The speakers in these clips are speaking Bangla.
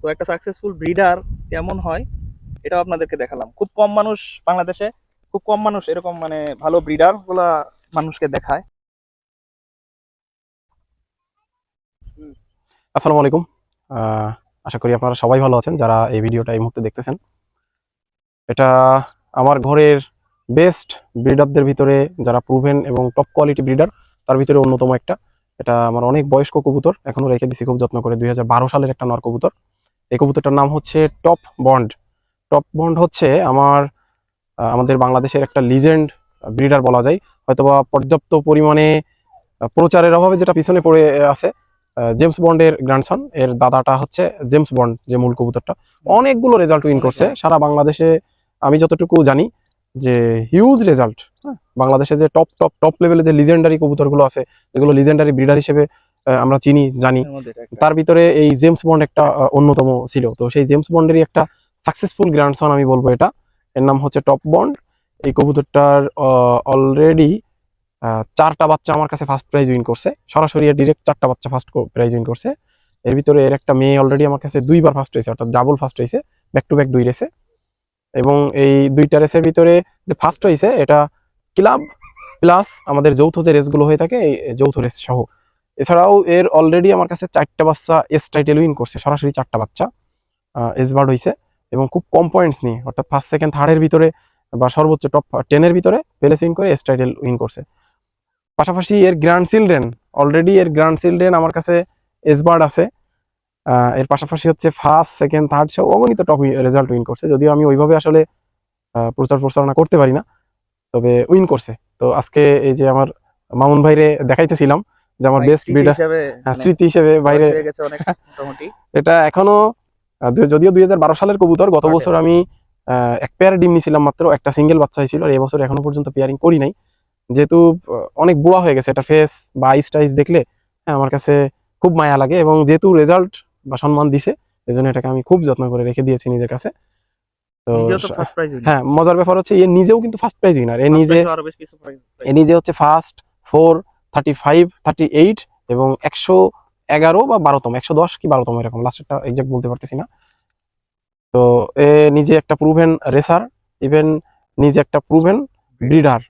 তো একটা সাকসেসফুল ব্রিডার কেমন হয় এটাও আপনাদেরকে দেখালাম। খুব কম মানুষ বাংলাদেশে, খুব কম মানুষ এরকম মানে ভালো ব্রিডার গুলা মানুষকে দেখায়। আসসালামু আলাইকুম। আহ, আশা করি আপনারা সবাই ভালো আছেন যারা এই ভিডিওটা এই মুহূর্তে দেখতেছেন। এটা আমার ঘরের বেস্ট ব্রিডারদের ভিতরে, যারা প্রুভেন এবং টপ কোয়ালিটি ব্রিডার তার ভিতরে অন্যতম একটা। এটা আমার অনেক বয়স্ক কবুতর, এখনো রেখে দিছি খুব যত্ন করে। 2012 সালের একটা নর কবুতর। এই কবুতরটার নাম হচ্ছে টপ বন্ড। টপ বন্ড হচ্ছে আমাদের বাংলাদেশের একটা লিজেন্ড ব্রিডার বলা যায়। হয়তোবা পর্যাপ্ত পরিমাণে প্রচারের অভাবে যেটা পিছনে পড়ে আছে। জেমস বন্ডের গ্র্যান্ডসন, এর দাদাটা হচ্ছে জেমস বন্ড, যে মূল কবুতরটা অনেকগুলো রেজাল্ট উইন করছে সারা বাংলাদেশে। আমি যতটুকু জানি যে হিউজ রেজাল্ট। বাংলাদেশে যে টপ টপ টপ লেভেলে যে লিজেন্ডারি কবুতরগুলো আছে, যেগুলো লিজেন্ডারি ব্রিডার হিসেবে আমরা চিনি জানি, তার ভিতরে এই জেমস বন্ড একটা অন্যতম ছিল। তো সেই জেমস বন্ডেরই একটা সাকসেসফুল গ্র্যান্ডসন আমি বলবো এটা। এর নাম হচ্ছে টপ বন্ড। এই কবুতরটার অলরেডি 4টা বাচ্চা আমার কাছে ফার্স্ট প্রাইজ উইন করছে। সরাসরি ডিরেক্ট 4টা বাচ্চা ফার্স্ট প্রাইজ উইন করছে। এর ভিতরে এর একটা মেয়ে অলরেডি আমার কাছে 2বার ফার্স্ট হয়েছে, অর্থাৎ ডাবল ফার্স্ট হয়েছে, ব্যাক টু ব্যাক 2 রেসে। এবং এই 2টা রেসের ভিতরে যে ফার্স্ট হয়েছে এটা ক্লাব প্লাস আমাদের যৌথ যে রেসগুলো হয়ে থাকে এই যৌথ রেস সহ। এছাড়াও এর অলরেডি আমার কাছে 4টা বাচ্চা এস টাইটেল উইন করছে, সরাসরি 4টা বাচ্চা এস বার্ড হয়েছে। এবং খুব কম পয়েন্টস নিয়ে, অর্থাৎ ফার্স্ট সেকেন্ড থার্ডের ভিতরে বা সর্বোচ্চ টপ 10-এর ভিতরে প্লেস উইন করে এস টাইটেল উইন করছে। পাশাপাশি এর গ্র্যান্ড চিলড্রেন, অলরেডি এর গ্র্যান্ড চিলড্রেন আমার কাছে এসবার্ড আছে। এর পাশাপাশি হচ্ছে ফার্স্ট সেকেন্ড থার্ড সহ অগণিত টপ রেজাল্ট উইন করছে, যদিও আমি ওইভাবে আসলে প্রচার প্রচারণা করতে পারি না, তবে উইন করছে। তো আজকে এই যে আমার মামুন ভাইরে দেখাইতেছিলাম যে আমার বেস্ট ব্রিডার, স্মৃতি হিসেবে বাইরে মোটামুটি এটা এখনো যদিও 2012 সালের কবুতর। গত বছর আমি এক পেয়ার ডিম নিয়েছিলাম, মাত্র একটা সিঙ্গেল বাচ্চা হয়েছিল। আর এবছর এখনো পর্যন্ত পেয়ারিং করি নাই, যেহেতু অনেক বুয়া হয়ে গেছে এটা ফেস বা আইস টাইস দেখলে। হ্যাঁ, আমার কাছে খুব মায়া লাগে, এবং যেহেতু রেজাল্ট বা সম্মান দিছে এই জন্য এটাকে আমি খুব যত্ন করে রেখে দিয়েছি নিজের কাছে। তো নিজেও তো ফার্স্ট প্রাইজ উইনার, হ্যাঁ, মজার ব্যাপার হচ্ছে এ নিজেও কিন্তু ফার্স্ট প্রাইজ উইনার। আরো বেশ কিছু প্রাইজ। এ নিজে হচ্ছে ফার্স্ট 4, 35, 38 এবং 111 বা 12তম, 110 কি 12তম এরকম, লাস্টেরটা এক্সাক্ট বলতে পারতেছি না। তো এ নিজে একটা প্রুভেন রেসার, ইভেন নিজে একটা প্রুভেন ব্রিডার।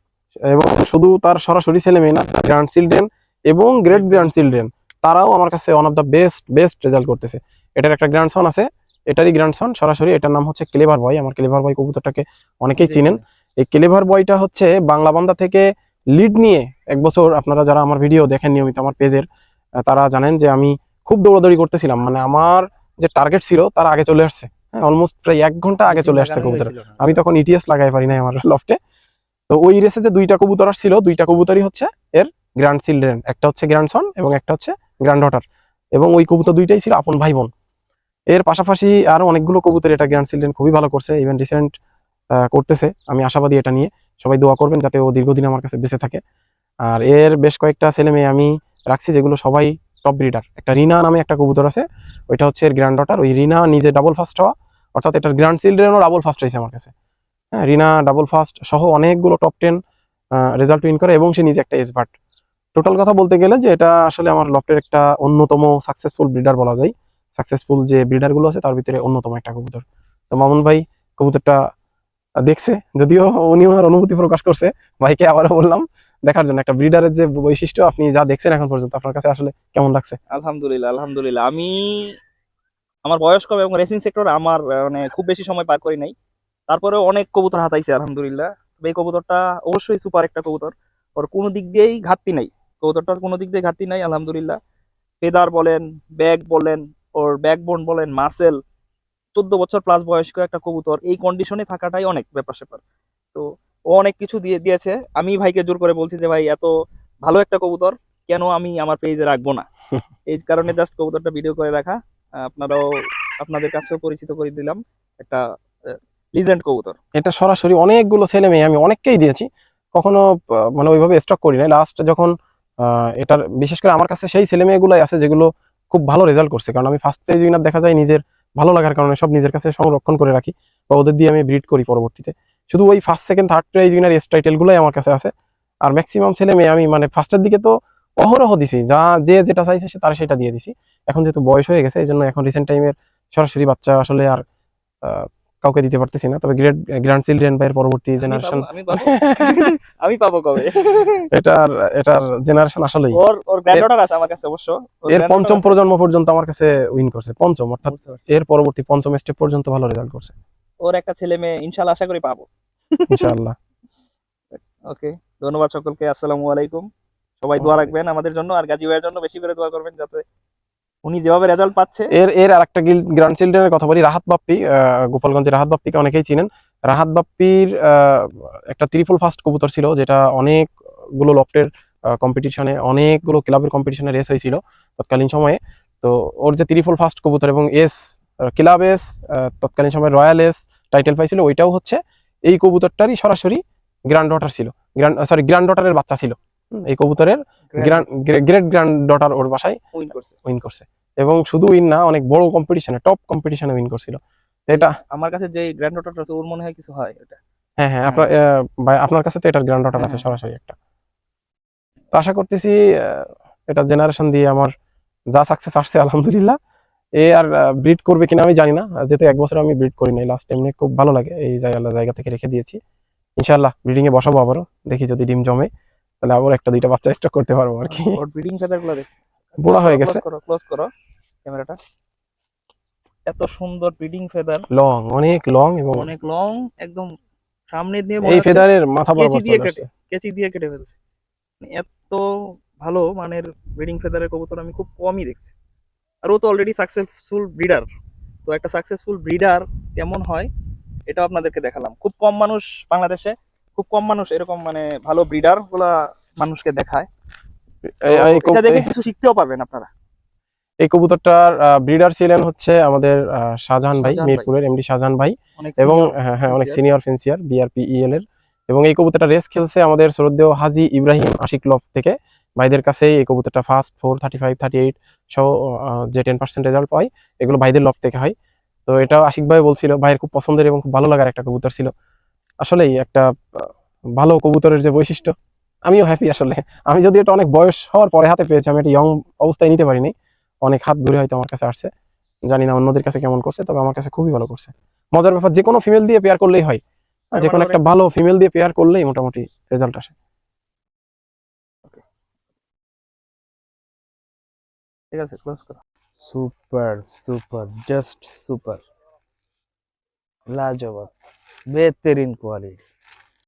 এবং শুধু তার সরাসরি ছেলে মেয়ে না, গ্র্যান্ড চিলড্রেন এবং গ্রেট গ্র্যান্ড চিলড্রেন তারাও আমার কাছে one of the best best result করতেছে। এটার একটা গ্র্যান্ডসন আছে, এটারই গ্র্যান্ডসন সরাসরি, এটার নাম হচ্ছে ক্লেভার বয়। আমার ক্লেভার বয় কবুতরটাকে অনেকেই চিনেন। এই ক্লেভার বয়টা হচ্ছে বাংলা বান্দা থেকে লিড নিয়ে 1 বছর, আপনারা যারা আমার ভিডিও দেখেন নিয়মিত আমার পেজের, তারা জানেন যে আমি খুব দৌড়াদৌড়ি করতেছিলাম। মানে আমার যে টার্গেট ছিল তার আগে চলে আসছে। হ্যাঁ, অলমোস্ট প্রায় 1 ঘন্টা আগে চলে আসছে কবুতর। আমি তখন ইটিএস লাগাই পারি নাই আমার লফটে। তো ওই রেসে যে 2টা কবুতর আসছিল, 2টা কবুতরই হচ্ছে এর গ্র্যান্ড চিলড্রেন, একটা হচ্ছে গ্র্যান্ডসন এবং একটা হচ্ছে গ্র্যান্ড ডটার। এবং ওই কবুতর 2টাই ছিল আপন ভাই বোন। এর পাশাপাশি আরো অনেকগুলো কবুতর এটা গ্র্যান্ড চিলড্রেন খুবই ভালো করছে, ইভেন রিসেন্ট করতেছে। আমি আশাবাদী এটা নিয়ে, সবাই দোয়া করবেন যাতে ও দীর্ঘদিন আমার কাছে বেঁচে থাকে। আর এর বেশ কয়েকটা ছেলে মেয়ে আমি রাখছি যেগুলো সবাই টপ ব্রিডার। একটা রিনা নামে একটা কবুতর আছে, ওইটা হচ্ছে এর গ্র্যান্ড ডটার। ওই রিনা নিজে ডাবল ফার্স্ট হওয়া, অর্থাৎ এটার গ্র্যান্ড চিলড্রেনও ডাবল ফার্স্ট হয়েছে আমার কাছে। হ্যাঁ, রিনা ডাবল ফার্স্ট সহ অনেকগুলো টপ 10 রেজাল্ট উইন করে, এবং সে নিজে একটা এসবার্ট। টোটাল কথা বলতে গেলে যে এটা আসলে আমার লফটের একটা অন্যতম সাকসেসফুল ব্রিডার বলা যায়। সাকসেসফুল যে ব্রিডার গুলো আছে তার ভিতরে অন্যতম একটা কবুতর। তো মামুন ভাই কবুতরটা দেখছে, যদিও উনি ওনার অনুভূতি প্রকাশ করছে। ভাইকে আবারও বললাম দেখার জন্য। একটা ব্রিডারের যে বৈশিষ্ট্য আপনি যা দেখছেন এখন পর্যন্ত, আপনার কাছে আসলে কেমন লাগছে? আলহামদুলিল্লাহ, আলহামদুলিল্লাহ। আমি আমার বয়স কম এবং রেসিং সেক্টর আমার মানে খুব বেশি সময় পার করি নাই, তারপরেও অনেক কবুতর হাতাইছে আলহামদুলিল্লাহ। তবে এই কবুতরটা অবশ্যই সুপার একটা কবুতর, ওর কোনো দিক দিয়েই ঘাটতি নাই, কবুতরটার কোনো দিক দিয়ে ঘাটতি নাই আলহামদুলিল্লাহ। ফেদার বলেন, ব্যাগ বলেন, ওর ব্যাকবোন বলেন, মাসেল, 14 বছর প্লাস বয়স্ক একটা কবুতর এই কন্ডিশনে থাকাটাই অনেক ব্যাপার স্যাপার। তো ও অনেক কিছু দিয়ে দিয়েছে। আমি ভাইকে জোর করে বলছি যে ভাই এত ভালো একটা কবুতর কেন আমি আমার পেজে রাখবো না, এই কারণে জাস্ট কবুতরটা ভিডিও করে রাখা। আপনারাও আপনাদের কাছেও পরিচিত করে দিলাম একটা লিজেন্ড কবুতর। এটা সরাসরি অনেকগুলো ছেলে মেয়ে আমি অনেককেই দিয়েছি, কখনো মানে ওইভাবে স্টক করি নাই। লাস্ট যখন এটার বিশেষ করে আমার কাছে সেই ছেলে মেয়েগুলাই আছে যেগুলো খুব ভালো রেজাল্ট করছে, কারণ আমি ফার্স্ট পেজ উইনার দেখা যায় নিজের ভালো লাগার কারণে সব নিজের কাছে সংরক্ষণ করে রাখি, বা ওদের দিয়ে আমি ব্রিড করি পরবর্তীতে। শুধু ওই first second third prize winner S title গুলাই আমার কাছে আছে। আর ম্যাক্সিমাম ছেলে মেয়ে আমি মানে ফার্স্টের দিকে তো অহরহ দিছি, যা যে যেটা চাইছে সে তার সেটা দিয়ে দিছি। এখন যেহেতু বয়স হয়ে গেছে এই জন্য এখন রিসেন্ট টাইমের সরাসরি বাচ্চা আসলে আর আহ, কাউকে দিতে পারতেছি না, তবে গ্র্যান্ড চিলড্রেন বা এর পরবর্তী জেনারেশন আমি পাবো আমি পাবো কবে? এটার এটার জেনারেশন আসলেই ওর গ্র্যান্ডডটার আছে আমার কাছে অবশ্য। ওর এর গ্র্যান্ডডটার পঞ্চম আছে। প্রজন্ম পর্যন্ত আমার কাছে উইন করছে, পঞ্চম অর্থাৎ বুঝতে পারছি। এর পরবর্তী পঞ্চম স্টেপ পর্যন্ত ভালো রেজাল্ট করছে ওর একটা ছেলে মেয়ে ইনশাআল্লাহ আশা করি পাবো। ইনশাআল্লাহ। ওকে, ধন্যবাদ সকলকে। আসসালামু আলাইকুম। সবাই দোয়া রাখবেন আমাদের জন্য, আর গাজী ভাইয়ের জন্য বেশি করে দোয়া করবেন, যাতে উনি যেভাবে রেজাল্ট পাচ্ছে। এর এর আরেকটা গ্র্যান্ড চিলড্রেনের কথা বলি, রাহাত বাপ্পি। গোপালগঞ্জের রাহাত বাপ্পিকে অনেকেই চিনেন। রাহাত বাপ্পির একটা ত্রিপল ফাস্ট কবুতর ছিল, যেটা অনেকগুলো লফটের কম্পিটিশনে, অনেকগুলো ক্লাবের কম্পিটিশনে রেস হয়েছিল তৎকালীন সময়ে। তো ওর যে ত্রিপল ফাস্ট কবুতর এবং এস ক্লাব এস, তৎকালীন সময়ে রয়্যাল এস টাইটেল পাইছিল, ওইটাও হচ্ছে এই কবুতরটারই সরাসরি গ্র্যান্ড ডটার ছিল, গ্র্যান্ড ডটারের বাচ্চা ছিল। এই কবুতরের গ্রেট গ্র্যান্ড ডটার ওর বাসায় উইন করছে। উইন করছে, এবং শুধু উইন না, অনেক বড় কম্পিটিশনে, টপ কম্পিটিশনে উইন করছিল। তো এটা আমার কাছে যে গ্র্যান্ডডটার আছে ওর মনে হয় কিছু হয় এটা। হ্যাঁ হ্যাঁ, হ্যাঁ, আপনার ভাই আপনার কাছে তো এটার গ্র্যান্ড ডটার হ্যাঁ, আছে হ্যাঁ, হ্যাঁ। সরাসরি একটা। তো আশা করতেছি এটা জেনারেশন দিয়ে আমার যা সাকসেস আসছে আলহামদুলিল্লাহ, এ আর ব্রিড করবে কিনা আমি জানি না, যেহেতু এক বছর আমি ব্রিড করি নাই লাস্ট, এমনি খুব ভালো লাগে এই জায়গা থেকে রেখে দিয়েছি। ইনশাল্লাহ ব্রিডিং এ বসাবো আবারও, দেখি যদি ডিম জমে তাহলে আবার একটা দুইটা বাচ্চা স্টক করতে পারবো আর কি। ওর ব্রিডিং ফেদার গুলো দেখ। বুড়া হয়ে গেছে, ক্লোজ করো ক্যামেরাটা। এত সুন্দর ব্রিডিং ফেদার, লং, অনেক লং, এবং অনেক লং, একদম সামনে দিয়ে মনে এই হচ্ছে ফেদারের মাথা কেচি বরাবর দিয়ে চলে কেটে আসছে। কেচি দিয়ে কেটে ফেলছে। মানে এত ভালো মানের ব্রিডিং ফেদারের কবুতর আমি খুব কমই দেখছি। আর ও তো অলরেডি সাকসেসফুল ব্রিডার। তো একটা সাকসেসফুল ব্রিডার কেমন হয় এটাও আপনাদেরকে দেখালাম। খুব কম মানুষ বাংলাদেশে, খুব কম মানুষ এরকম মানে ভালো ব্রিডার গুলা মানুষকে দেখায়। তো এই এই এটা কব- দেখে এই- কিছু শিখতেও পারবেন আপনারা। এই কবুতরটার ব্রিডার ছিলেন হচ্ছে আমাদের শাহজাহান ভাই, শাহজাহান ভাই মিরপুরের এমডি শাহজাহান ভাই। অনেক এবং সিনিয়র হ্যাঁ হ্যাঁ, অনেক fancier. Senior fancier BRP El এর। এবং এই কবুতরটা রেস খেলছে আমাদের শ্রদ্ধেয় হাজী ইব্রাহিম আশিক লব থেকে। ভাইদের কাছে এই কবুতরটা ফার্স্ট 435 38 সহ যে 10% রেজাল্ট পাই, এগুলো ভাইদের লব থেকে হয়। তো এটাও আশিক ভাই বলছিল ভাইয়ের খুব পছন্দের এবং খুব ভালো লাগার একটা কবুতর ছিল। আসলেই একটা ভালো কবুতরের যে বৈশিষ্ট্য, আমিও হ্যাপি আসলে। আমি যদি এটা অনেক বয়স হওয়ার পরে হাতে পেয়েছি, আমি এটা ইয়ং অবস্থায় নিতে পারিনি, অনেক হাত ঘুরে হয়তো আমার কাছে আসছে। জানি না অন্যদের কাছে কেমন করছে, তবে আমার কাছে খুবই ভালো করছে। মজার ব্যাপার, যে কোনো ফিমেল দিয়ে পেয়ার করলেই হয়, তার যে মানে কোনো ওর একটা ভালো ফিমেল দিয়ে পেয়ার করলেই মোটামুটি রেজাল্ট আসে। okay, ঠিক আছে, ক্লোজ করো। सुपर सुपर जस्ट सुपर लाजवाब बेहतरीन क्वालिटी।